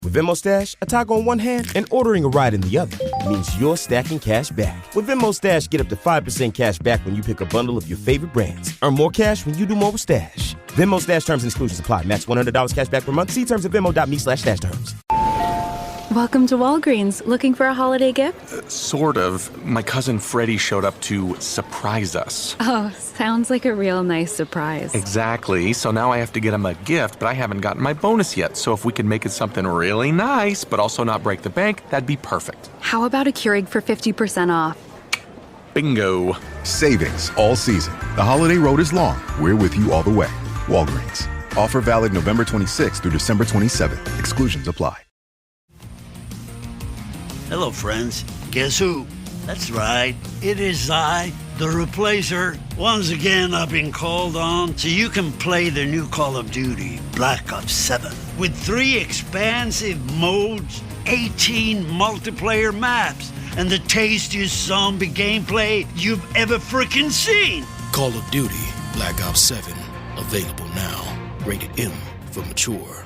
With Venmo Stash, a toggle on one hand and ordering a ride in the other means you're stacking cash back. With Venmo Stash, get up to 5% cash back when you pick a bundle of your favorite brands. Earn more cash when you do more with Stash. Venmo Stash terms and exclusions apply. Max $100 cash back per month. See terms at venmo.me/stash terms. Welcome to Walgreens. Looking for a holiday gift? Sort of. My cousin Freddie showed up to surprise us. Oh, sounds like a real nice surprise. Exactly. So now I have to get him a gift, but I haven't gotten my bonus yet. So if we could make it something really nice, but also not break the bank, that'd be perfect. How about a Keurig for 50% off? Bingo. Savings all season. The holiday road is long. We're with you all the way. Walgreens. Offer valid November 26th through December 27th. Exclusions apply. Hello, friends. Guess who? That's right. It is I, the Replacer. Once again, I've been called on so you can play the new Call of Duty, Black Ops 7. With 3 expansive modes, 18 multiplayer maps, and the tastiest zombie gameplay you've ever freaking seen. Call of Duty, Black Ops 7. Available now. Rated M for mature.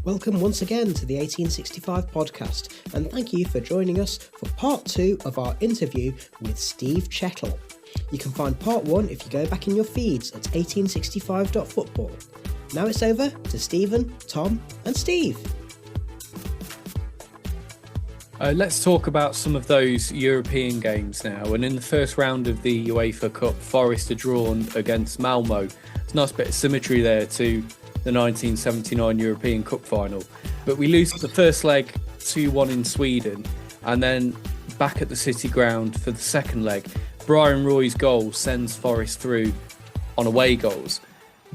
Welcome once again to the 1865 podcast, and thank you for joining us for part 2 of our interview with Steve Chettle. You can find part 1 if you go back in your feeds at 1865.football. Now it's over to Stephen, Tom and Steve. Let's talk about some of those European games now. And in the first round of the UEFA Cup, Forest are drawn against Malmo. It's a nice bit of symmetry there to the 1979 European Cup final. But we lose the first leg 2-1 in Sweden, and then back at the City ground for the second leg, Brian Roy's goal sends Forest through on away goals.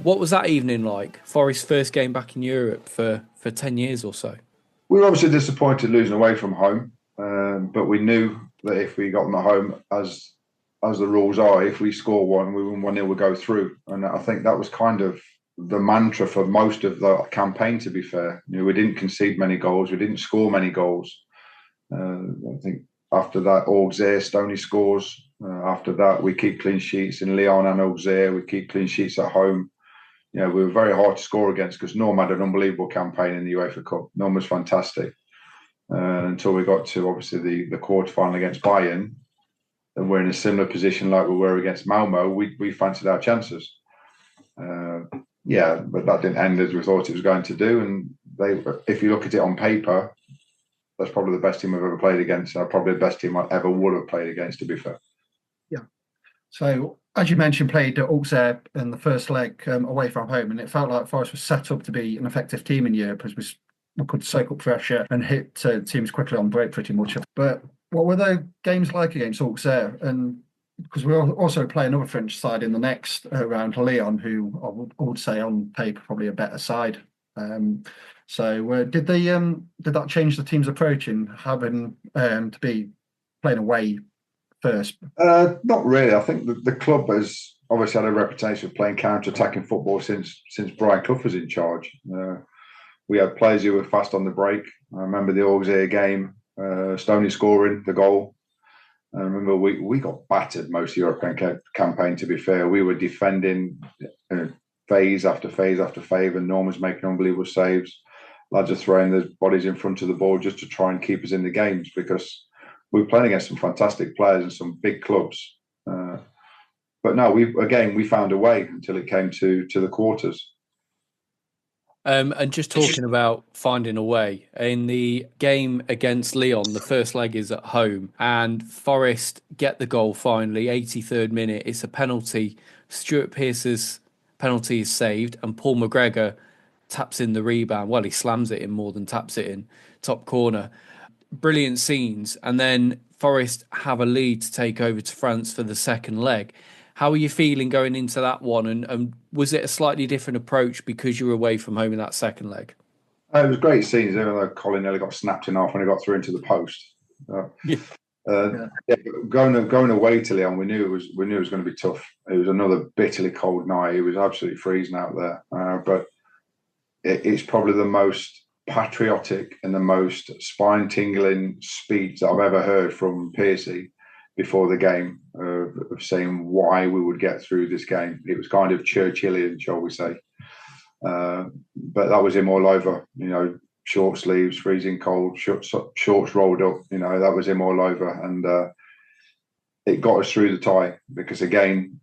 What was that evening like? Forest's first game back in Europe for 10 years or so. We were obviously disappointed losing away from home, but we knew that if we got them at home, as the rules are, if we score one, we win 1-0, we'll go through. And I think that was kind of the mantra for most of the campaign, to be fair. You know, we didn't concede many goals, we didn't score many goals. I think after that, Auxerre, Stoney scores. After that, we keep clean sheets in Lyon and Auxerre. We keep clean sheets at home. You know, we were very hard to score against because Norm had an unbelievable campaign in the UEFA Cup. Norm was fantastic. Until we got to, obviously, the quarter-final against Bayern. And we're in a similar position like we were against Malmo. We fancied our chances. But that didn't end as we thought it was going to do. And if you look at it on paper, that's probably the best team I've ever played against. Probably the best team I ever would have played against, to be fair. Yeah. So, as you mentioned, played at Auxerre in the first leg away from home, and it felt like Forest was set up to be an effective team in Europe as we could soak up pressure and hit teams quickly on break pretty much. But what were the games like against Auxerre? And because we also play another French side in the next round, Lyon, who I would say on paper probably a better side. So did that change the team's approach in having to be playing away first? Not really. I think the club has obviously had a reputation of playing counter-attacking football since Brian Clough was in charge. We had players who were fast on the break. I remember the Auxerre game, Stoney scoring the goal. I remember we got battered most European campaign, to be fair. We were defending phase after phase after phase, and Norm was making unbelievable saves. Lads are throwing their bodies in front of the ball just to try and keep us in the games because we were playing against some fantastic players and some big clubs. But no, we found a way until it came to the quarters. And just talking about finding a way, in the game against Lyon, the first leg is at home, and Forest get the goal finally, 83rd minute. It's a penalty. Stuart Pearce's penalty is saved, and Paul McGregor taps in the rebound. Well, he slams it in more than taps it in, top corner. Brilliant scenes. And then Forest have a lead to take over to France for the second leg. How are you feeling going into that one? And was it a slightly different approach because you were away from home in that second leg? It was great scenes, even though Colin nearly got snapped in half when he got through into the post. Going away to Lyon, we knew it was going to be tough. It was another bitterly cold night. It was absolutely freezing out there. But it's probably the most patriotic and the most spine-tingling speech that I've ever heard from Piercy. before the game of saying why we would get through this game. It was kind of Churchillian, shall we say. But that was him all over, short sleeves, freezing cold, shorts rolled up, that was him all over. And it got us through the tie because, again,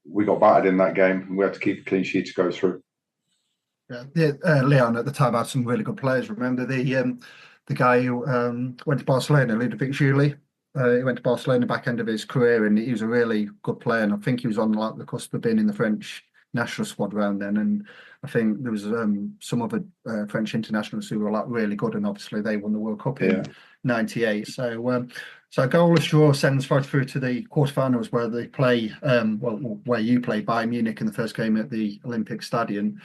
we got battered in that game and we had to keep a clean sheet to go through. Yeah, Leon at the time had some really good players. Remember the guy who went to Barcelona, Ludovic Giuli? He went to Barcelona back end of his career, and he was a really good player. And I think he was on the cusp of being in the French national squad around then. And I think there was some other French internationals who were really good, and obviously they won the World Cup in '98. So a goalless draw sends Forest through to the quarterfinals, where they play where you play Bayern Munich in the first game at the Olympic Stadium.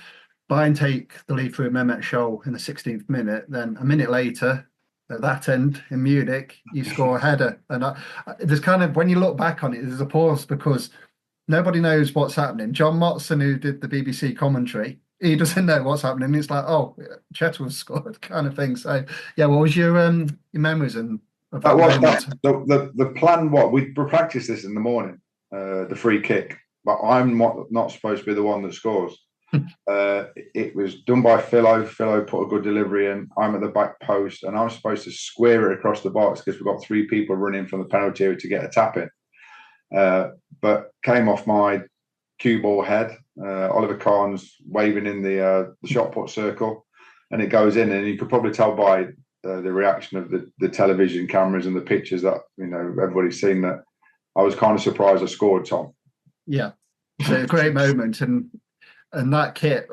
Bayern take the lead through Mehmet Scholl in the 16th minute. Then a minute later, at that end in Munich, you score a header. And there's kind of, when you look back on it, there's a pause because nobody knows what's happening. John Motson, who did the BBC commentary, he doesn't know what's happening. It's like, oh, Chetts scored, kind of thing. So, yeah, what was your memories and of that moment? The plan? What we practiced this in the morning, the free kick, but I'm not supposed to be the one that scores. It was done by Philo. Philo put a good delivery in. I'm at the back post, and I'm supposed to square it across the box because we've got 3 people running from the penalty area to get a tap in. But came off my cue ball head. Oliver Kahn's waving in the shot put circle, and it goes in. And you could probably tell by the reaction of the television cameras and the pictures that everybody's seen that I was kind of surprised I scored, Tom. Yeah, it's a great moment, and that kit,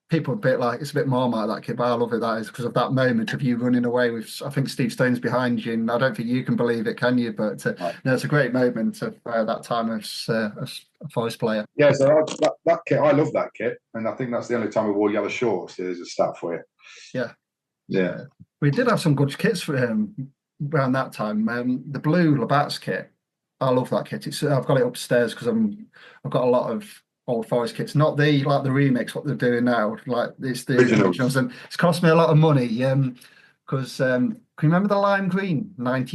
people are a bit like, it's a bit Marmite, that kit, but I love it. That is because of that moment of you running away with, I think Steve Stone's behind you, and I don't think you can believe it, can you? But no, it's a great moment of that time as a Forest player. Yeah, so that kit, I love that kit, and I think that's the only time we wore yellow shorts. There's a stat for you. Yeah. We did have some good kits for him around that time. The blue Labatt's kit, I love that kit. I've got it upstairs because I've got a lot of old Forest kits, not the remix what they're doing now, it's the originals, and it's cost me a lot of money because can you remember the lime green around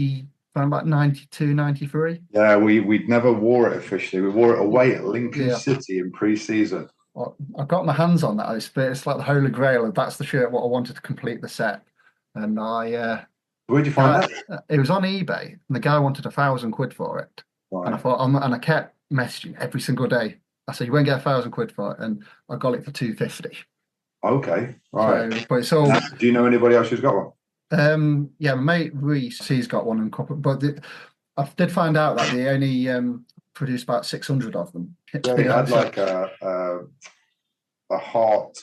about 92, 93? Yeah, we never wore it officially. We wore it away at Lincoln City in pre-season. Well, I got my hands on that. It's like the holy grail, and that's the shirt what I wanted to complete the set. And where'd you find that? It was on eBay, and the guy wanted £1,000 for it. Right. And I thought, and I kept messaging every single day. I said, you won't get £1,000 for it, and I got it for $250. Okay, right. So, but it's all. Do you know anybody else who's got one? Yeah, mate Reese, he's got one, and but I did find out that they only produced about 600 of them. Yeah, they had like a heart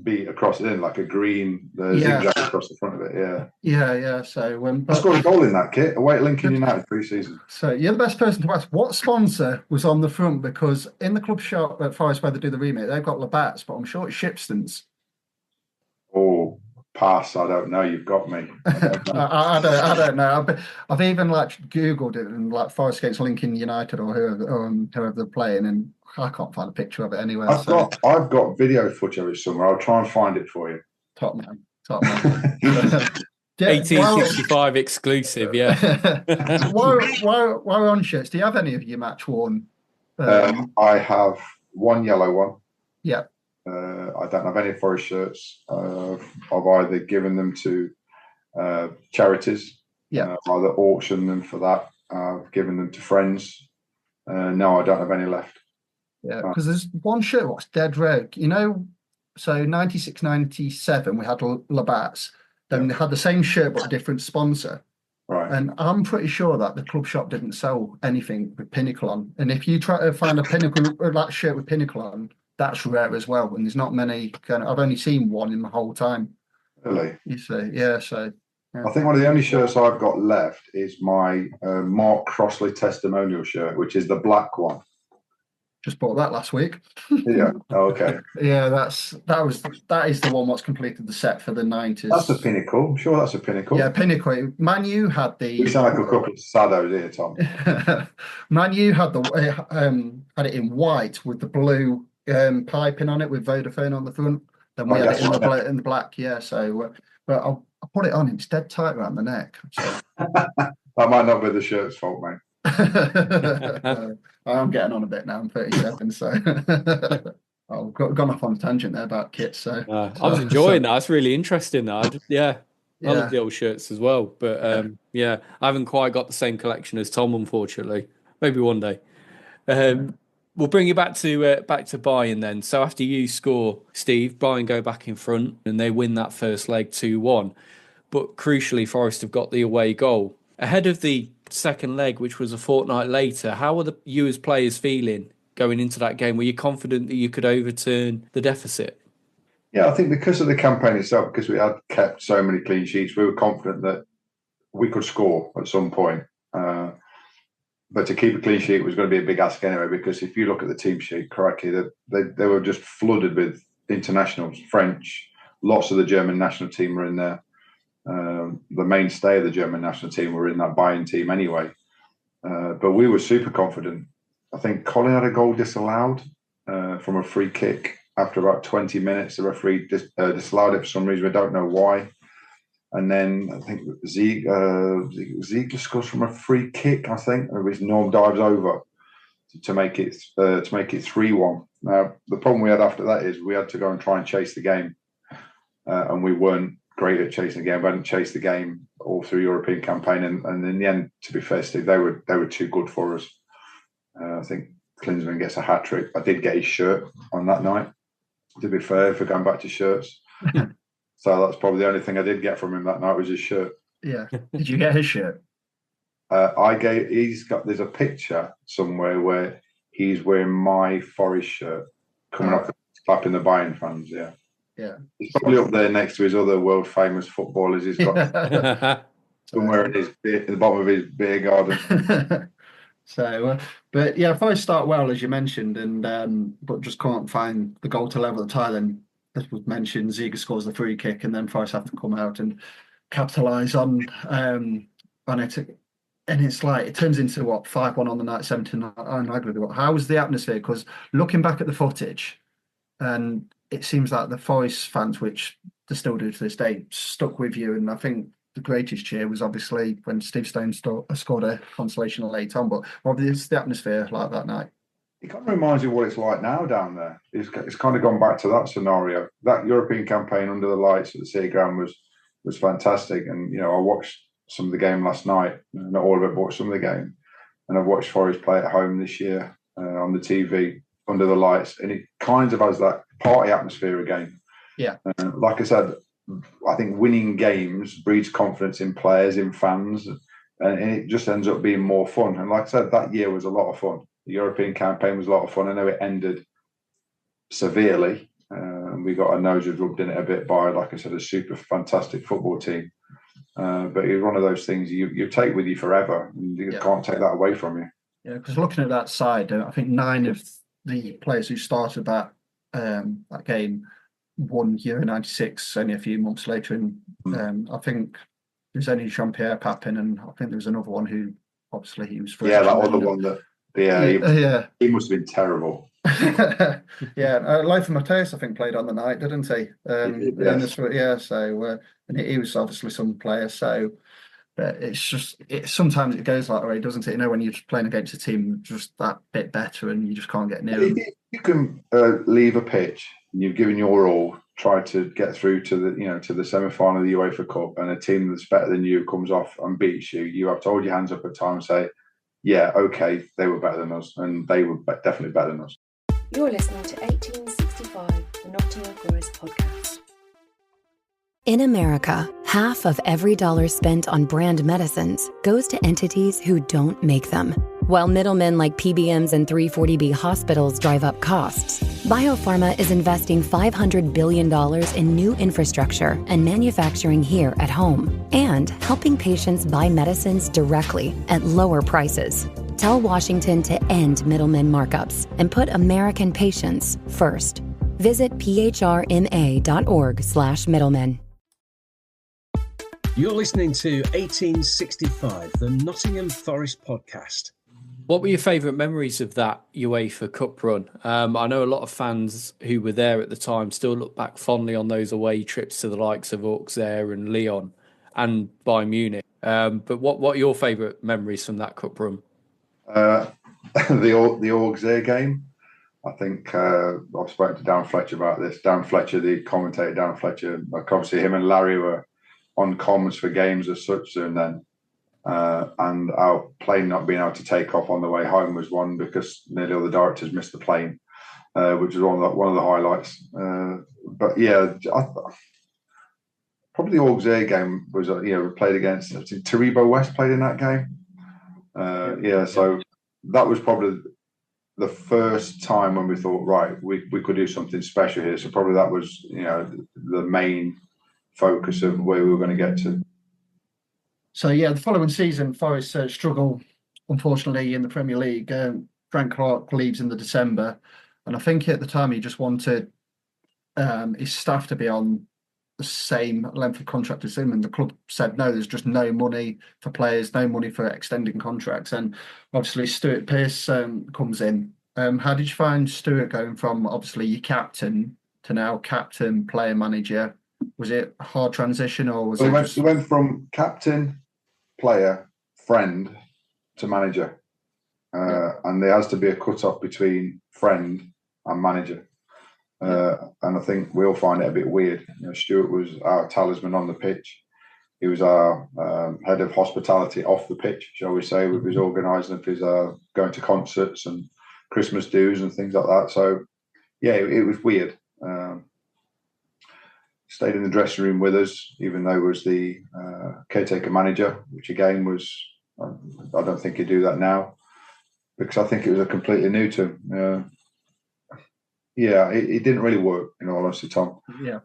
beat across it, in like a green zigzag across the front of it. Yeah. So I scored a goal in that kit away at Lincoln United pre-season. So you're the best person to ask. What sponsor was on the front? Because in the club shop at Forest where they do the remake, they've got Labatt's, but I'm sure it's Shipston's. Oh, pass! I don't know. You've got me. I don't know. I've even Googled it and Forest against Lincoln United or whoever they're playing, and I can't find a picture of it anywhere. I've got video footage of it somewhere. I'll try and find it for you. Top man. 1865 exclusive, yeah. While we're on shirts, do you have any of your match worn? I have one yellow one. Yeah. I don't have any Forest shirts. I've either given them to charities. Yeah. Either auctioned them for that. I've given them to friends. No, I don't have any left. Yeah, because there's one shirt what's dead red. So 96, 97, we had Labatt's. Then they had the same shirt but a different sponsor. Right. And I'm pretty sure that the club shop didn't sell anything with Pinnacle on. And if you try to find a Pinnacle or that shirt with Pinnacle on, that's rare as well. And there's not many. I've only seen one in the whole time. Really? You see, yeah. So yeah. I think one of the only shirts I've got left is my Mark Crossley testimonial shirt, which is the black one. Just bought that last week. Yeah. Oh, okay. Yeah, that is the one what's completed the set for the 90s. That's a Pinnacle. I'm sure that's a Pinnacle. Yeah, Pinnacle. Man U had the. We sound like a couple of saddos here, Tom. Man U had had it in white with the blue piping on it with Vodafone on the front. Then we had it in the black. Yeah. So, but I'll put it on. It's dead tight around the neck. So. That might not be the shirt's fault, mate. I'm getting on a bit now. I'm 37, so I've gone off on a tangent there about kits. So I was enjoying that. It's really interesting. That I love Yeah. the old shirts as well. But I haven't quite got the same collection as Tom, unfortunately. Maybe one day. We'll bring you back to Bayern then. So after you score, Steve, Bayern go back in front and they win that first leg 2-1. But crucially, Forest have got the away goal. Ahead of the second leg, which was a fortnight later, how were you as players feeling going into that game? Were you confident that you could overturn the deficit? Yeah, I think because of the campaign itself, because we had kept so many clean sheets, we were confident that we could score at some point. But to keep a clean sheet was going to be a big ask anyway, because if you look at the team sheet correctly, they were just flooded with internationals, French, lots of the German national team were in there. The mainstay of the German national team were in that Bayern team anyway. But we were super confident. I think Colin had a goal disallowed from a free kick after about 20 minutes. The referee disallowed it for some reason. We don't know why. And then I think Ziegler scores from a free kick, I think, which Norm dives over to make it 3-1. Now, the problem we had after that is we had to go and try and chase the game. And we weren't great at chasing the game. We hadn't chased the game all through European campaign. And in the end, to be fair, Steve, they were too good for us. I think Klinsmann gets a hat-trick. I did get his shirt on that night, to be fair, if we're going back to shirts. So that's probably the only thing I did get from him that night was his shirt. Yeah. Did you get his shirt? There's a picture somewhere where he's wearing my Forest shirt coming up, clapping the Bayern fans. Yeah. Yeah. He's probably up there next to his other world famous footballers. He's got somewhere in the bottom of his beer garden. So, but yeah, Forest start well, as you mentioned, and but just can't find the goal to level the tie. Then, as was mentioned, Ziegler scores the free kick, and then Forest have to come out and capitalise on it. And it's like it turns into 5-1 on the night, 7-9. How was the atmosphere? Because looking back at the footage, and it seems like the Forest fans, which they still do to this day, stuck with you. And I think the greatest cheer was obviously when Steve Stone scored a consolation late on. But what is the atmosphere like that night? It kind of reminds you of what it's like now down there. It's kind of gone back to that scenario. That European campaign under the lights at the City Ground was fantastic. And, I watched some of the game last night. Not all of it, but some of the game. And I've watched Forest play at home this year on the TV under the lights. And it kind of has that party atmosphere again. Yeah. Like I said, I think winning games breeds confidence in players, in fans, and it just ends up being more fun. And like I said, that year was a lot of fun. The European campaign was a lot of fun. I know it ended severely. We got our noses rubbed in it a bit by, like I said, a super fantastic football team. But it's one of those things you take with you forever. And you can't take that away from you. Yeah, because looking at that side, I think 9 of the players who started that game won Euro 96 only a few months later. And I think there's only Jean-Pierre Papin, and I think there was another one who obviously he was first. Yeah, that other one that he must have been terrible. Lothar Matthäus, I think, played on the night, didn't he? And he was obviously some player. So, but sometimes it goes that way, doesn't it? When you're just playing against a team just that bit better, and you just can't get near them. You can leave a pitch and you've given your all, try to get through to the semi-final of the UEFA Cup, and a team that's better than you comes off and beats you. You have to hold your hands up at times and say, yeah, okay, they were better than us, and they were definitely better than us. You're listening to 1865, the Nottingham Forest podcast. In America, half of every dollar spent on brand medicines goes to entities who don't make them. While middlemen like PBMs and 340B hospitals drive up costs, Biopharma is investing $500 billion in new infrastructure and manufacturing here at home, and helping patients buy medicines directly at lower prices. Tell Washington to end middlemen markups and put American patients first. Visit phrma.org/middlemen. You're listening to 1865, the Nottingham Forest podcast. What were your favourite memories of that UEFA Cup run? I know a lot of fans who were there at the time still look back fondly on those away trips to the likes of Auxerre and Lyon. and Bayern Munich. But what are your favourite memories from that cup run? The Auxerre game. I think I've spoken to Dan Fletcher about this. Dan Fletcher, the commentator, Dan Fletcher, like obviously him and Larry were on comms for games as such soon then. And our plane not being able to take off on the way home was one because nearly all the directors missed the plane, which was one of the highlights. But yeah, probably the Auxerre game was, we played against, I think Taribo West played in that game. So that was probably the first time when we thought, right, we could do something special here. So probably that was, the main focus of where we were going to get to. So yeah, the following season, Forest struggle, unfortunately, in the Premier League. Frank Clark leaves in the December, and I think at the time he just wanted his staff to be on the same length of contract as him, and the club said no, there's just no money for players, no money for extending contracts. And obviously Stuart Pearce comes in. How did you find Stuart going from obviously your captain to now captain, player, manager? Was it a hard transition, or was he went from captain, player, friend to manager, and there has to be a cut-off between friend and manager. And I think we all find it a bit weird. Stuart was our talisman on the pitch. He was our head of hospitality off the pitch, shall we say, with his organising of his going to concerts and Christmas dues and things like that. So, yeah, it was weird. Stayed in the dressing room with us, even though he was the caretaker manager, which again was, I don't think he'd do that now, because I think it was a completely new to him. It didn't really work, in all honesty, Tom. Yeah.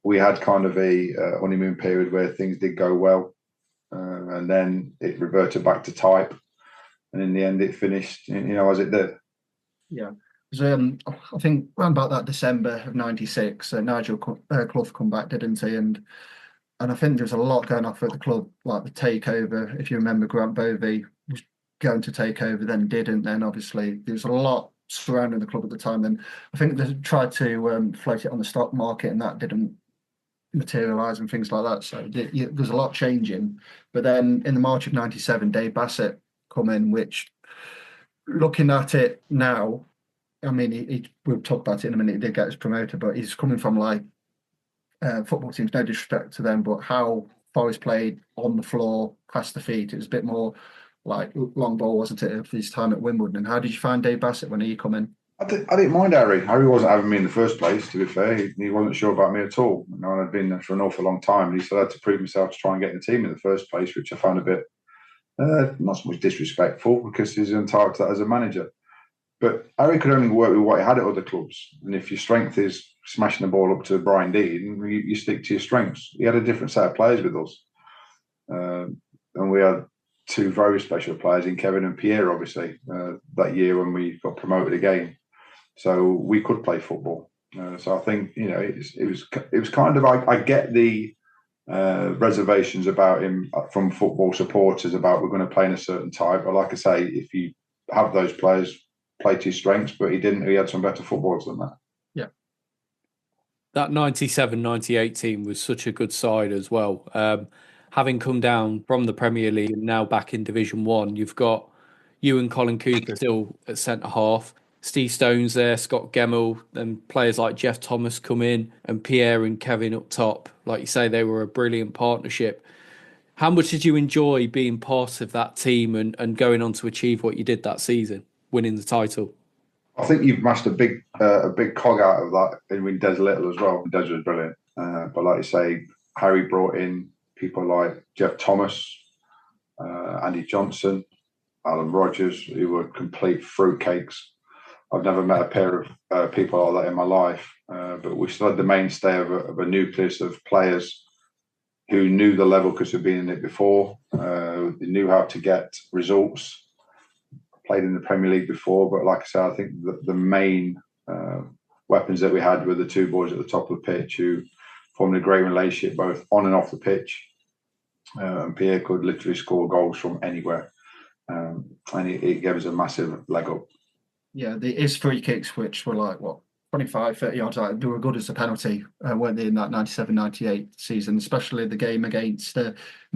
We had kind of a honeymoon period where things did go well, and then it reverted back to type, and in the end it finished, as it did. Yeah. I think around about that December of '96, Nigel Clough come back, didn't he? And I think there was a lot going off at the club, like the takeover. If you remember, Grant Bovey was going to take over, then didn't. Then obviously there was a lot surrounding the club at the time. And I think they tried to float it on the stock market, and that didn't materialise and things like that. So there's a lot changing. But then in the March of '97, Dave Bassett come in, which, looking at it now, I mean, we'll talk about it in a minute. He did get his promoter, but he's coming from football teams, no disrespect to them, but how Forest played on the floor, past the feet, it was a bit more like long ball, wasn't it, for his time at Wimbledon? And how did you find Dave Bassett when he come in? I didn't mind Harry. Harry wasn't having me in the first place, to be fair. He wasn't sure about me at all. I'd been there for an awful long time, and he still had to prove himself to try and get in the team in the first place, which I found a bit, not so much disrespectful, because he's entitled to that as a manager. But Harry could only work with what he had at other clubs. And if your strength is smashing the ball up to Brian Dean, you stick to your strengths. He had a different set of players with us. And we had two very special players in Kevin and Pierre, obviously, that year when we got promoted again. So we could play football. So I think, it was kind of, I get the reservations about him from football supporters about we're going to play in a certain type. But like I say, if you have those players, play to his strengths, but he didn't. He had some better footballers than that. Yeah. That 97-98 team was such a good side as well. Having come down from the Premier League and now back in Division 1, you've got you and Colin Cooper still at centre-half, Steve Stone's there, Scott Gemmell, and players like Jeff Thomas come in, and Pierre and Kevin up top. Like you say, they were a brilliant partnership. How much did you enjoy being part of that team and going on to achieve what you did that season, winning the title? I think you've mashed a big cog out of that in Des Little as well. Des was brilliant. But like you say, Harry brought in people like Jeff Thomas, Andy Johnson, Alan Rogers, who were complete fruitcakes. I've never met a pair of people like that in my life. But we still had the mainstay of a nucleus of players who knew the level because they'd been in it before. They knew how to get results. Played in the Premier League before, but like I said, I think the main weapons that we had were the two boys at the top of the pitch who formed a great relationship both on and off the pitch. And Pierre could literally score goals from anywhere, and it gave us a massive leg up. Yeah, his free kicks, which were like 25, 30 yards out. They were good as a penalty, weren't they, in that 97-98 season, especially the game against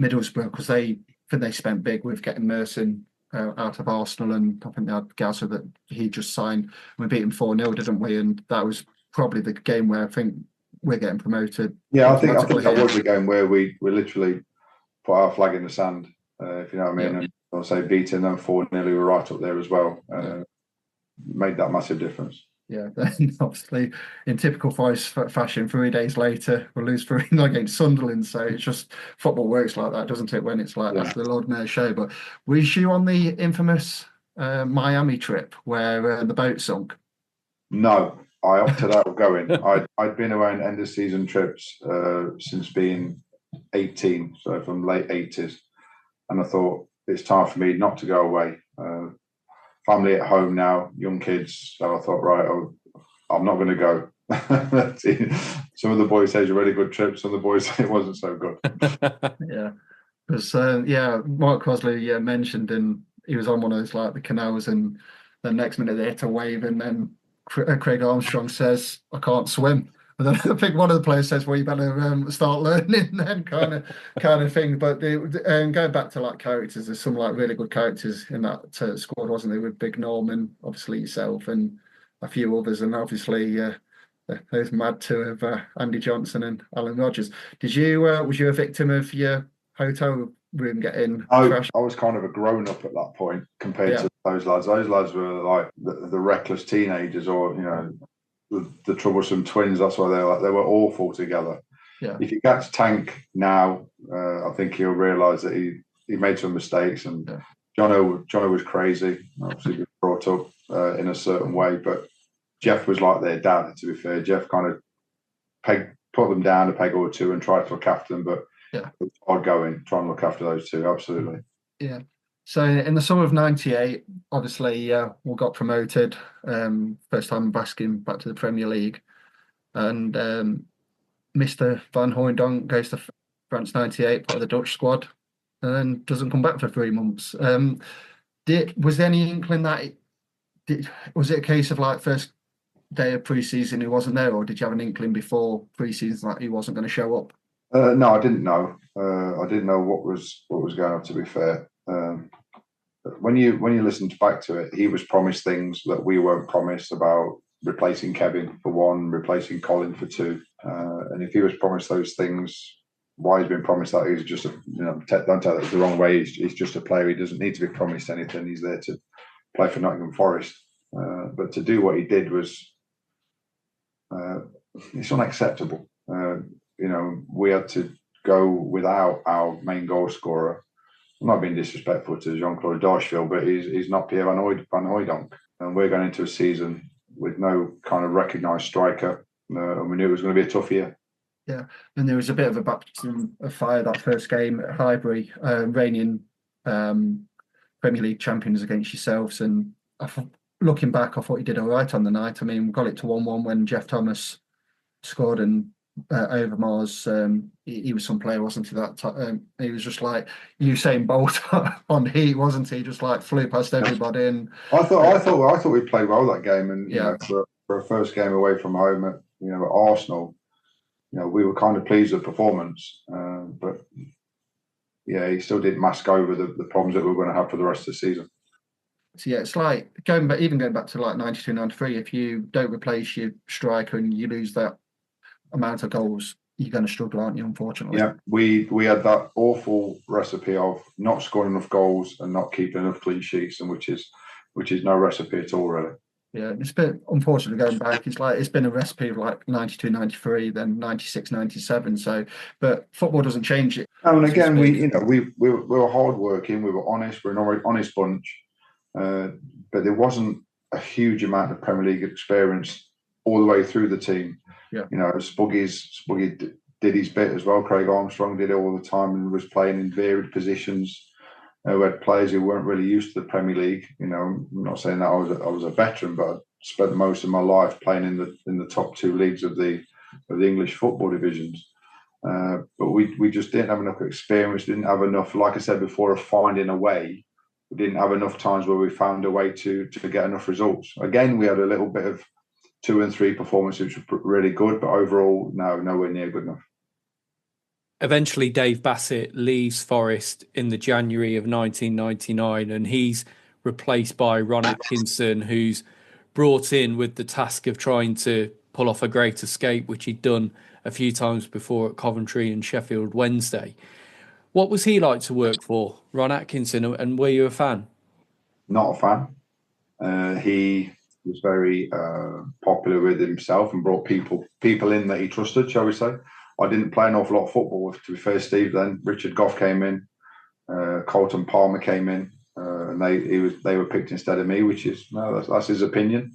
Middlesbrough, because I think they spent big with getting Merson out of Arsenal, and I think they had Gaza that he just signed. We beat him 4-0, didn't we? And that was probably the game where I think we're getting promoted. Yeah, I think that was the game where we literally put our flag in the sand, if you know what I mean. Yeah. And I'll say beating them 4-0, we were right up there as well. Made that massive difference. Yeah, then obviously in typical Forest fashion, 3 days later we'll lose 3-0 against Sunderland. So it's just, football works like that, doesn't it? When it's like that's the Lord Mayor show. But was you on the infamous Miami trip where the boat sunk? No, I opted out of going. I'd been away on end of season trips since being 18, so from late 80s, and I thought it's time for me not to go away. Family at home now, young kids, so I thought, right, I'm not going to go. Some of the boys say it's a really good trip, some of the boys say it wasn't so good. Yeah, because Mark Crosley mentioned, and he was on one of those like the canals, and the next minute they hit a wave, and then Craig Armstrong says, "I can't swim." And then I think one of the players says, "Well, you better start learning," then kind of thing. But going back to like characters, there's some like really good characters in that squad, wasn't there? With Big Norman, obviously yourself, and a few others, and obviously those mad two of Andy Johnson and Alan Rogers. Was you a victim of your hotel room getting trashed? I was kind of a grown up at that point compared to those lads. Those lads were like the reckless teenagers, or the troublesome twins. That's why they were awful together. Yeah. If you catch Tank now, I think he'll realise that he made some mistakes, and Jono was crazy. Obviously, he was brought up in a certain way, but Jeff was like their dad. To be fair, Jeff kind of put them down a peg or two and tried to look after them, but it was hard going trying to look after those two. Absolutely. Yeah. So in the summer of '98, obviously we got promoted. First time back to the Premier League, and Mr. Van Hooijdonk goes to France '98, part of the Dutch squad, and then doesn't come back for 3 months. Was there any inkling that was it a case of like first day of pre-season he wasn't there, or did you have an inkling before pre-season that he wasn't going to show up? No, I didn't know. I didn't know what was going on, to be fair. When you listen back to it, he was promised things that we weren't promised, about replacing Kevin for one, replacing Colin for two. And if he was promised those things, why he's been promised that? He's just don't take that the wrong way. He's just a player. He doesn't need to be promised anything. He's there to play for Nottingham Forest. But to do what he did was it's unacceptable. We had to go without our main goal scorer. I'm not being disrespectful to Jean-Claude Darcheville, but he's not Pierre Van Hooijdonk. And we're going into a season with no kind of recognised striker. And we knew it was going to be a tough year. Yeah, and there was a bit of a baptism of fire that first game at Highbury, reigning Premier League champions against yourselves. And looking back, I thought you did all right on the night. I mean, we got it to 1-1 when Jeff Thomas scored, and Overmars, he was some player, wasn't he? He was just like Usain Bolt on heat, wasn't he? Just like flew past everybody. And I thought we played well that game, and for a first game away from home at Arsenal, we were kind of pleased with the performance. But he still didn't mask over the problems that we were going to have for the rest of the season. So it's like going back to like 92, 93. If you don't replace your striker and you lose that amount of goals, you're going to struggle, aren't you, unfortunately? Yeah, we had that awful recipe of not scoring enough goals and not keeping enough clean sheets, and which is no recipe at all, really. Yeah, it's been, unfortunately, going back, it's been a recipe of like 92, 93, then 96, 97. So, but football doesn't change it. And again, we were hardworking, we were honest, we're an honest bunch, but there wasn't a huge amount of Premier League experience all the way through the team. Yeah, Spuggy did his bit as well. Craig Armstrong did it all the time and was playing in varied positions. We had players who weren't really used to the Premier League. I'm not saying that I was a veteran, but I spent most of my life playing in the top two leagues of the English football divisions. But we just didn't have enough experience. Didn't have enough, like I said before, of finding a way. We didn't have enough times where we found a way to get enough results. Again, we had a little bit of 2 and 3 performances which were really good, but overall, nowhere near good enough. Eventually, Dave Bassett leaves Forest in the January of 1999, and he's replaced by Ron Atkinson, who's brought in with the task of trying to pull off a great escape, which he'd done a few times before at Coventry and Sheffield Wednesday. What was he like to work for, Ron Atkinson, and were you a fan? Not a fan. He was very popular with himself and brought people in that he trusted, shall we say. I didn't play an awful lot of football, to be fair, Steve. Then Richard Gough came in, Colton Palmer came in, and they were picked instead of me, which is that's his opinion.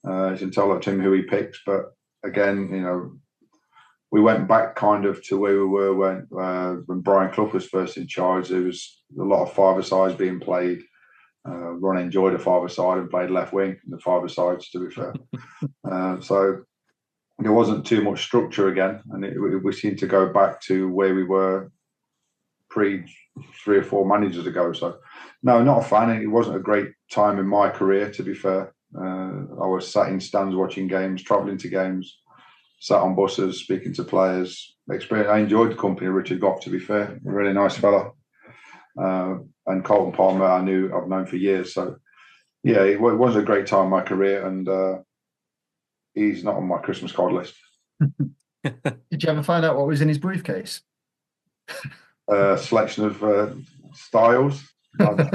It's entirely up to him who he picks. But again, we went back kind of to where we were when Brian Clough was first in charge. There was a lot of five-a-sides being played. Ron enjoyed a five-a-side and played left wing in the five-a-sides, to be fair. So there wasn't too much structure again, and we seemed to go back to where we were pre 3 or 4 managers ago. So, no, not a fan. It wasn't a great time in my career, to be fair. I was sat in stands watching games, travelling to games, sat on buses, speaking to players. I enjoyed the company of Richard Gough, to be fair. A really nice fella. And Colton Palmer, I've known for years. So, yeah, it was a great time in my career, and he's not on my Christmas card list. Did you ever find out what was in his briefcase? Selection of styles. I don't.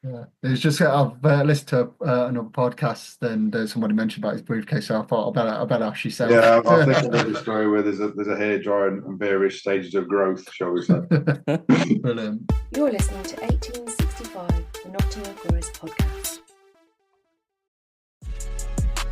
Yeah. It's just I've listened to another podcast, and somebody mentioned about his briefcase, so I thought I better ask yourself. Yeah, I think I read a story where there's a hairdryer and various stages of growth, shall we say. Brilliant. You're listening to 1865, the Nottingham Forest podcast.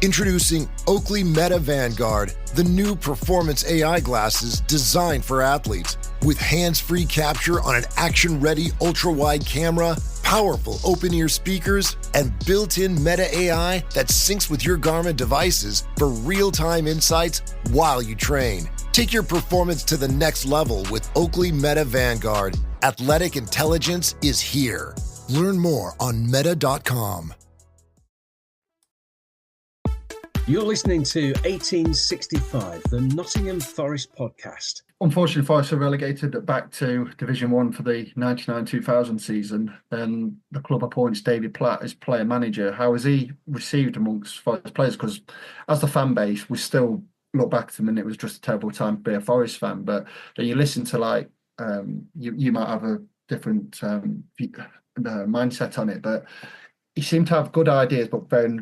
Introducing Oakley Meta Vanguard, the new performance AI glasses designed for athletes. With hands-free capture on an action-ready ultra-wide camera, powerful open-ear speakers, and built-in Meta AI that syncs with your Garmin devices for real-time insights while you train. Take your performance to the next level with Oakley Meta Vanguard. Athletic intelligence is here. Learn more on meta.com. You're listening to 1865, the Nottingham Forest podcast. Unfortunately, Forest were relegated back to Division 1 for the 99-2000 season. Then the club appoints David Platt as player manager. How was he received amongst Forest players? Because as the fan base, we still look back to him and it was just a terrible time to be a Forest fan. But then you listen to you might have a different mindset on it, but he seemed to have good ideas, but very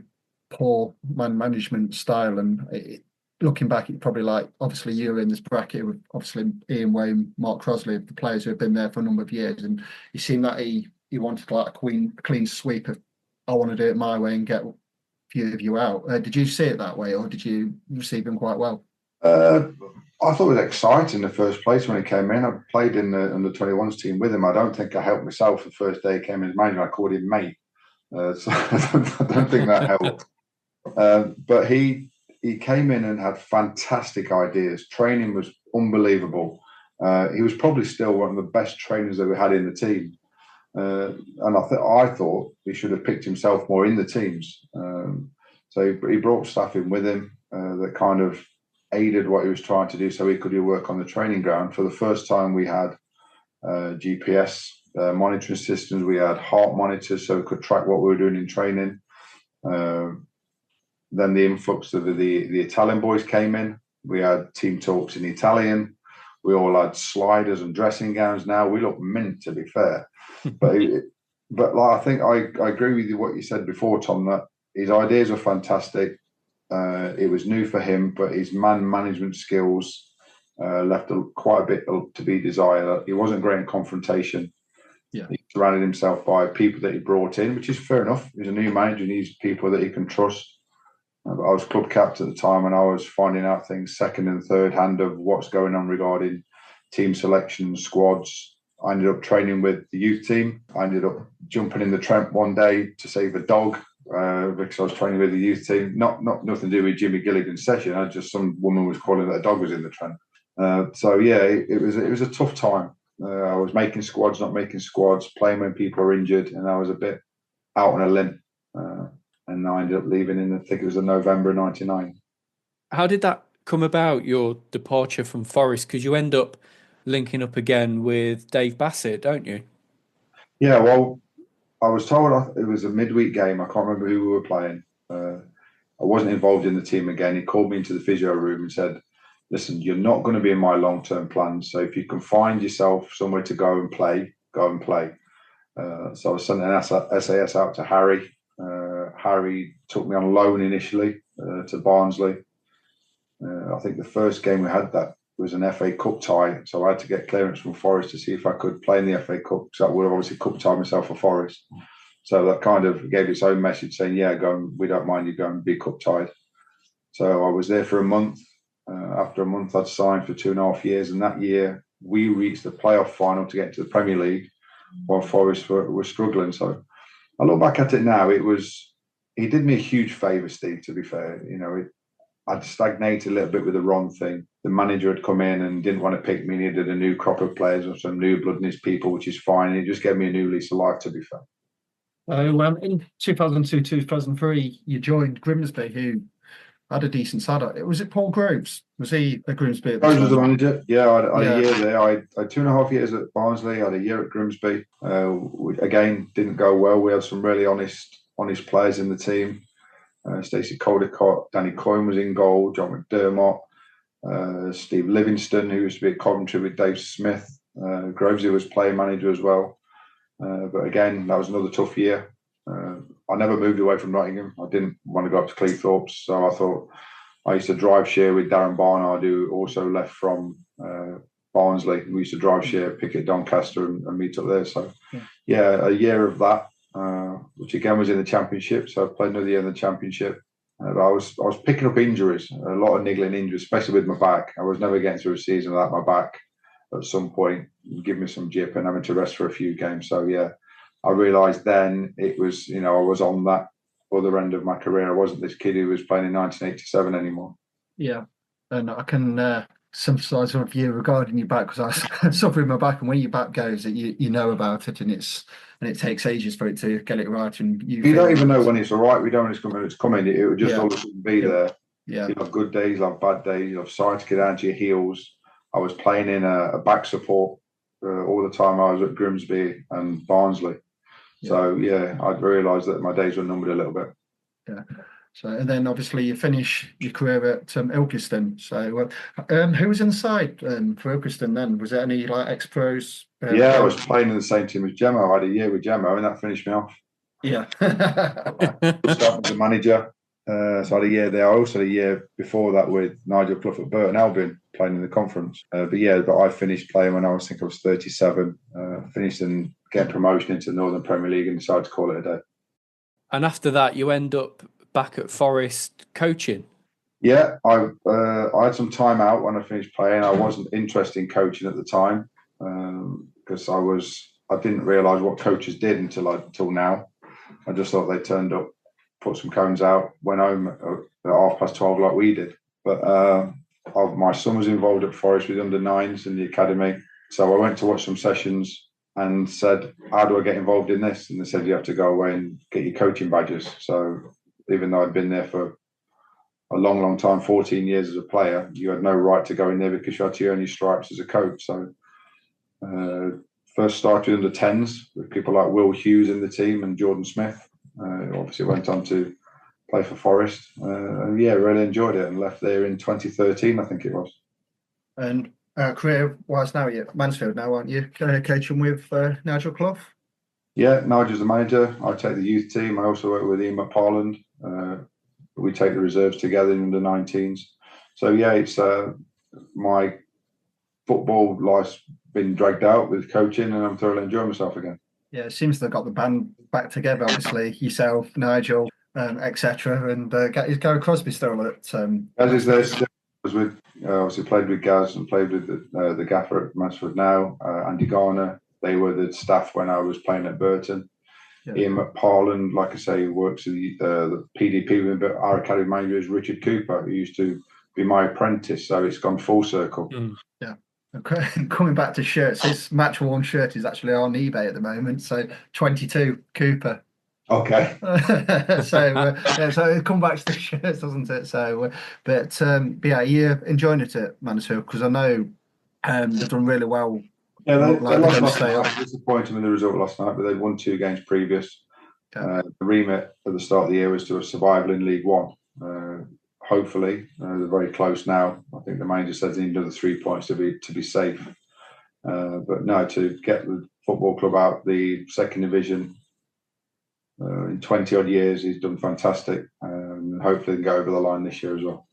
poor man management style. And looking back, it's probably obviously you're in this bracket with obviously Ian Wayne, Mark Crosley, the players who have been there for a number of years, and he seemed that he wanted a clean sweep of I want to do it my way and get a few of you out. Did you see it that way, or did you receive him quite well? I thought it was exciting in the first place when he came in. I played in the under-21s team with him. I don't think I helped myself the first day he came in as manager. I called him mate, so I don't think that helped. But he came in and had fantastic ideas. Training was unbelievable. He was probably still one of the best trainers that we had in the team. And I thought he should have picked himself more in the teams. So he brought staff in with him that kind of aided what he was trying to do so he could do work on the training ground. For the first time, we had GPS monitoring systems. We had heart monitors so we could track what we were doing in training. Then the influx of the Italian boys came in. We had team talks in Italian. We all had sliders and dressing gowns. Now we look mint, to be fair. But I think I agree with you what you said before, Tom, that his ideas were fantastic. It was new for him, but his man management skills left quite a bit to be desired. He wasn't great in confrontation. Yeah. He surrounded himself by people that he brought in, which is fair enough. He's a new manager and he's people that he can trust. I was club captain at the time and I was finding out things second and third hand of what's going on regarding team selection, squads. I ended up training with the youth team. I ended up jumping in the Trent one day to save a dog because I was training with the youth team. Nothing to do with Jimmy Gilligan's session. Some woman was calling that a dog was in the Trent. So yeah, it was a tough time. I was making squads, not making squads, playing when people are injured, and I was a bit out on a limb. and I ended up leaving in, I think it was in November '99. How did that come about, your departure from Forest? Because you end up linking up again with Dave Bassett, don't you? Yeah, well, I was told it was a midweek game. I can't remember who we were playing. I wasn't involved in the team again. He called me into the physio room and said, listen, you're not going to be in my long-term plans. So if you can find yourself somewhere to go and play, go and play. So I sent an SAS out to Harry. Harry took me on loan initially to Barnsley. I think the first game we had that was an FA Cup tie. So I had to get clearance from Forest to see if I could play in the FA Cup. So I would have obviously cup tied myself for Forest. So that kind of gave its own message saying, yeah, go and, we don't mind you going and be cup tied. So I was there for a month. After a month, I'd signed for 2.5 years. And that year, we reached the playoff final to get into the Premier League while Forest were struggling. So I look back at it now, he did me a huge favour, Steve, to be fair. You know, I'd stagnated a little bit with the wrong thing. The manager had come in and didn't want to pick me. He needed a new crop of players or some new blood in his people, which is fine. He just gave me a new lease of life, to be fair. In 2002, 2003, you joined Grimsby, who had a decent side. Was it Paul Groves? Was he at Grimsby? Groves was the manager. Yeah, I had a year there. I had 2.5 years at Barnsley. I had a year at Grimsby. Again, didn't go well. We had some really honest players in the team. Stacey Caldecott, Danny Coyne was in goal, John McDermott, Steve Livingston, who used to be at Coventry with Dave Smith. Grovesy was player manager as well. But again, that was another tough year. I never moved away from Nottingham. I didn't want to go up to Cleethorpes, so I thought I used to drive share with Darren Barnard, who also left from Barnsley. We used to drive share, pick at Doncaster and meet up there. So, yeah, a year of that, which again was in the Championship. So I played another year in the Championship. I was picking up injuries, a lot of niggling injuries, especially with my back. I was never getting through a season without my back at some point, give me some jip and having to rest for a few games. So, yeah, I realised then it was, I was on that other end of my career. I wasn't this kid who was playing in 1987 anymore. Yeah, and I can sympathise with you regarding your back, because I'm suffering my back, and when your back goes, you know about it, and it takes ages for it to get it right. And you don't even know when it's all right. We don't know when it's coming. It would just all of a sudden be there. Yeah. You have good days, you have bad days, you have sides to get down to your heels. I was playing in a back support all the time I was at Grimsby and Barnsley. So, yeah, I'd realised that my days were numbered a little bit. Yeah. So, and then obviously you finish your career at Ilkeston. So, who was inside for Ilkeston then? Was there any ex-pros? Yeah, I was playing in the same team as Gemmo. I had a year with Gemmo, and that finished me off. Yeah. Started as a manager. So I had a year there. I also had a year before that with Nigel Clough at Burton Albion, playing in the conference. But I finished playing when I was 37. Finished and getting promotion into the Northern Premier League and decided to call it a day. And after that, you end up back at Forest coaching. Yeah, I had some time out when I finished playing. I wasn't interested in coaching at the time because I didn't realise what coaches did until now. I just thought they turned up, put some cones out, went home at 12:30 like we did. But my son was involved at Forest with under-9s in the academy. So I went to watch some sessions and said, how do I get involved in this? And they said, you have to go away and get your coaching badges. So even though I'd been there for a long, long time, 14 years as a player, you had no right to go in there because you had to earn your stripes as a coach. So first started under 10s with people like Will Hughes in the team and Jordan Smith. Obviously went on to play for Forest. And yeah, really enjoyed it and left there in 2013, I think it was. And career-wise now, you're at Mansfield now, aren't you? Coaching with Nigel Clough? Yeah, Nigel's the manager. I take the youth team. I also work with Ian McParland. We take the reserves together in the 19s. So yeah, it's my football life's been dragged out with coaching, and I'm thoroughly enjoying myself again. Yeah, it seems they've got the band back together. Obviously, yourself, Nigel, etc. And is Gary Crosby still at? Gaz is there. Still. Was with obviously played with Gaz and played with the gaffer at Mansfield now. Andy Garner. They were the staff when I was playing at Burton. Yeah. Ian McParland, like I say, works at the PDP with me, but our academy manager is Richard Cooper, who used to be my apprentice. So it's gone full circle. Yeah. Okay. Coming back to shirts, his match-worn shirt is actually on eBay at the moment. So 22 Cooper. Okay. So it come back to the shirts, doesn't it? But yeah, you're enjoying it at Mansfield because I know they've done really well. Yeah, they they're lost going to last stay night. up. Disappointed with the result last night, but they'd won 2 games previous. The remit at the start of the year was to a survival in League One. Hopefully, they're very close now. I think the manager says they need another 3 points to be safe. But no, to get the football club out the second division in 20 odd years, he's done fantastic. And hopefully, they can go over the line this year as well.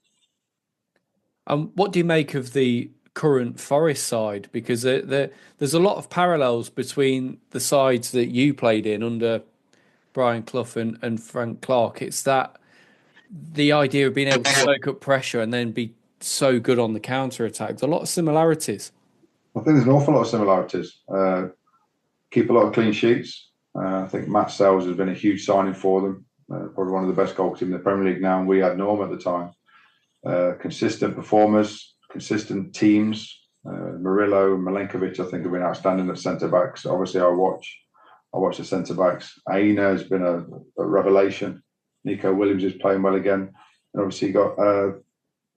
What do you make of the current Forest side? Because there's a lot of parallels between the sides that you played in under Brian Clough and Frank Clark. It's that the idea of being able to soak up pressure and then be so good on the counter attack. There's a lot of similarities. I think there's an awful lot of similarities. Keep a lot of clean sheets. I think Matt Sells has been a huge signing for them. Probably one of the best goalkeepers in the Premier League now, and we had Norm at the time. Consistent performers, consistent teams. Murillo and Milenkovic, I think, have been outstanding at centre backs. Obviously, I watch the centre backs. Aina has been a revelation. Nico Williams is playing well again, and obviously you got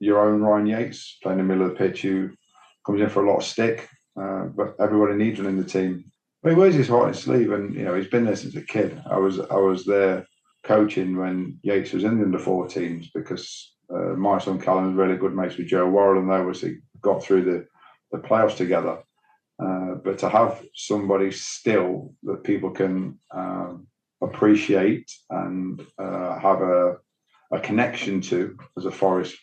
your own Ryan Yates playing in the middle of the pitch, who comes in for a lot of stick, but everybody needs one in the team. But he wears his heart on his sleeve, and he's been there since a kid. I was there coaching when Yates was in the under-14s because my son Callum was really good mates with Joe Worrell, and they obviously got through the playoffs together. But to have somebody still that people can appreciate and have a connection to as a Forest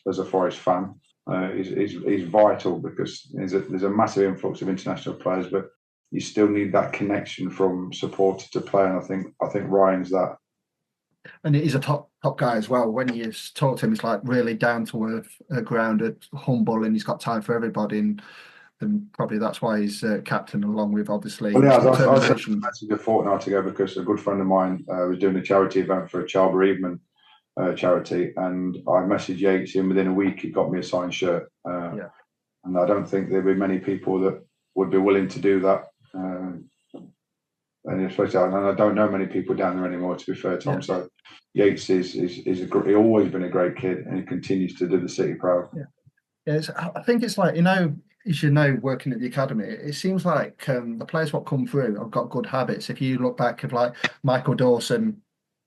fan is vital, because there's a massive influx of international players, but you still need that connection from supporter to player, and I think Ryan's that. And he's a top guy as well. When you talk to him, it's like really down to earth, grounded, humble, and he's got time for everybody. And probably that's why he's captain, along with obviously. Well, yeah, I was sent a message a fortnight ago because a good friend of mine was doing a charity event for a child bereavement charity, and I messaged Yates, and within a week he got me a signed shirt. And I don't think there'd be many people that would be willing to do that. And especially, and I don't know many people down there anymore, to be fair, Tom. Yeah. So Yates is he's always been a great kid, and he continues to do the city proud. Yeah, I think it's like, as you know, working at the academy, it seems like the players what come through have got good habits. If you look back at like Michael Dawson,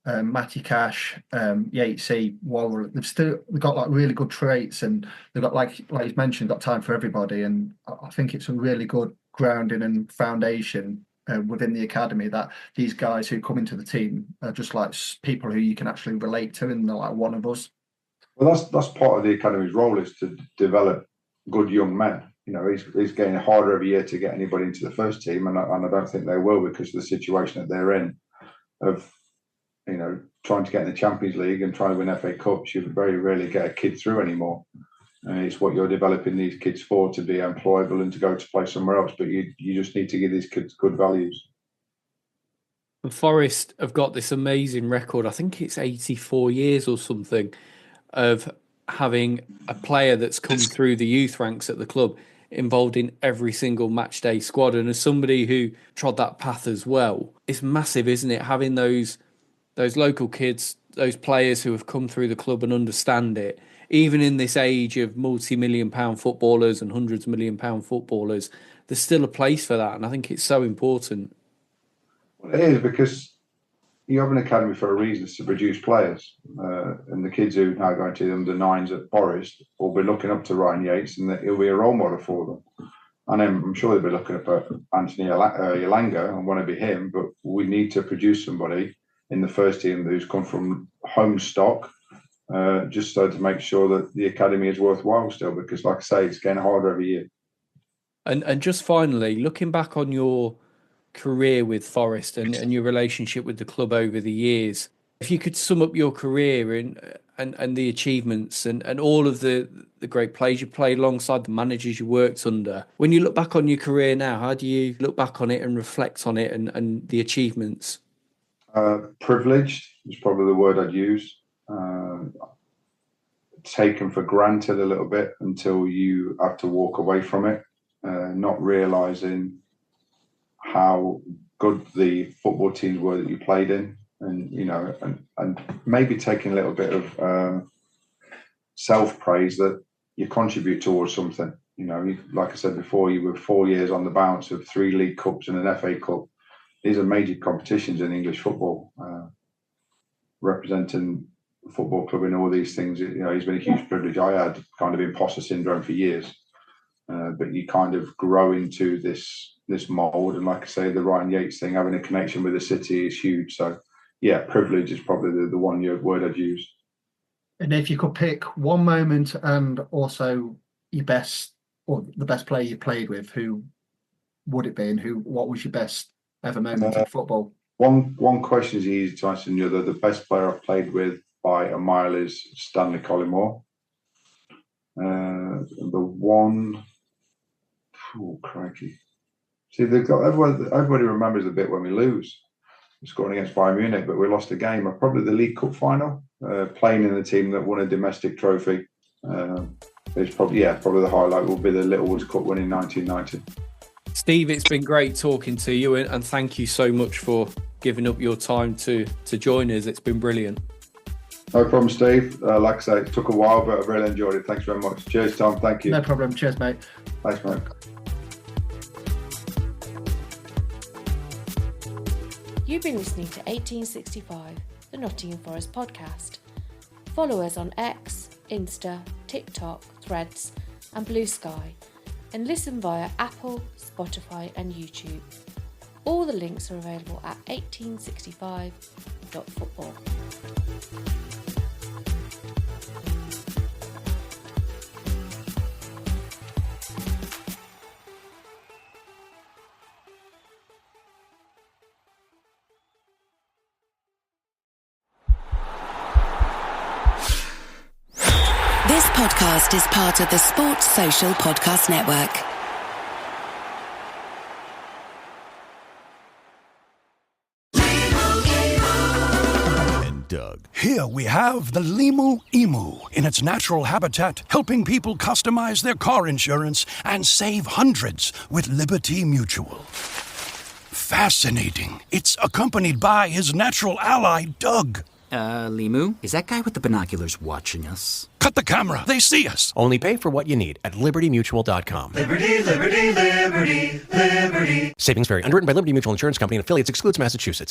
Matty Cash, Yatesy, Worrell, they've got like really good traits, and they've got like you mentioned, got time for everybody. And I think it's a really good grounding and foundation within the academy, that these guys who come into the team are just like people who you can actually relate to, and they're like one of us. Well, that's part of the academy's role, is to develop good young men. He's getting harder every year to get anybody into the first team, and I don't think they will, because of the situation that they're in of trying to get in the Champions League and trying to win FA Cups. You very rarely get a kid through anymore. And it's what you're developing these kids for, to be employable and to go to play somewhere else. But you just need to give these kids good values. And Forest have got this amazing record, I think it's 84 years or something, of having a player that's come through the youth ranks at the club involved in every single match day squad. And as somebody who trod that path as well, it's massive, isn't it? Having those local kids, those players who have come through the club and understand it. Even in this age of multi-million-pound footballers and hundreds of million-pound footballers, there's still a place for that, and I think it's so important. Well, it is, because you have an academy for a reason, to produce players. And the kids who now go into the under-9s at Forest will be looking up to Ryan Yates, and he'll be a role model for them. And I'm sure they'll be looking up at Anthony Yalanga and want to be him, but we need to produce somebody in the first team who's come from home stock, just so to make sure that the academy is worthwhile still, because like I say, it's getting harder every year. And just finally, looking back on your career with Forest and your relationship with the club over the years, if you could sum up your career and the achievements and all of the great players you played alongside, the managers you worked under, when you look back on your career now, how do you look back on it and reflect on it and the achievements? Privileged is probably the word I'd use. Taken for granted a little bit until you have to walk away from it, not realising how good the football teams were that you played in. and and maybe taking a little bit of self-praise that you contribute towards something. Like I said before, you were 4 years on the bounce of 3 League Cups and an FA Cup. These are major competitions in English football. Representing a football club in all these things, it's been a huge privilege. I had kind of imposter syndrome for years, but you kind of grow into this mould. And like I say, the Ryan Yates thing, having a connection with the city is huge. So, yeah, privilege is probably the one word I'd use. And if you could pick one moment and also your best, or the best player you played with, who would it be, and what was your best ever moment in football? One question is easy to answer, and the best player I've played with by a mile is Stanley Collymore. The one, crikey. See, everybody remembers the bit when we lose. We're scoring against Bayern Munich, but we lost a game. Probably the League Cup final, playing in the team that won a domestic trophy. It's probably the highlight will be the Littlewoods Cup win in 1990. Steve, it's been great talking to you, and thank you so much for giving up your time to join us. It's been brilliant. No problem, Steve. Like I say, it took a while, but I've really enjoyed it. Thanks very much. Cheers, Tom. Thank you. No problem. Cheers, mate. Thanks, mate. You've been listening to 1865, the Nottingham Forest podcast. Follow us on X, Insta, TikTok, Threads, and Blue Sky, and listen via Apple, Spotify, and YouTube. All the links are available at 1865.football. This podcast is part of the Sports Social Podcast Network. Doug. Here we have the Limu Emu in its natural habitat, helping people customize their car insurance and save hundreds with Liberty Mutual. Fascinating. It's accompanied by his natural ally, Doug. Limu, is that guy with the binoculars watching us? Cut the camera. They see us. Only pay for what you need at libertymutual.com. Liberty, liberty, liberty, liberty. Savings vary. Underwritten by Liberty Mutual Insurance Company and affiliates. Excludes Massachusetts.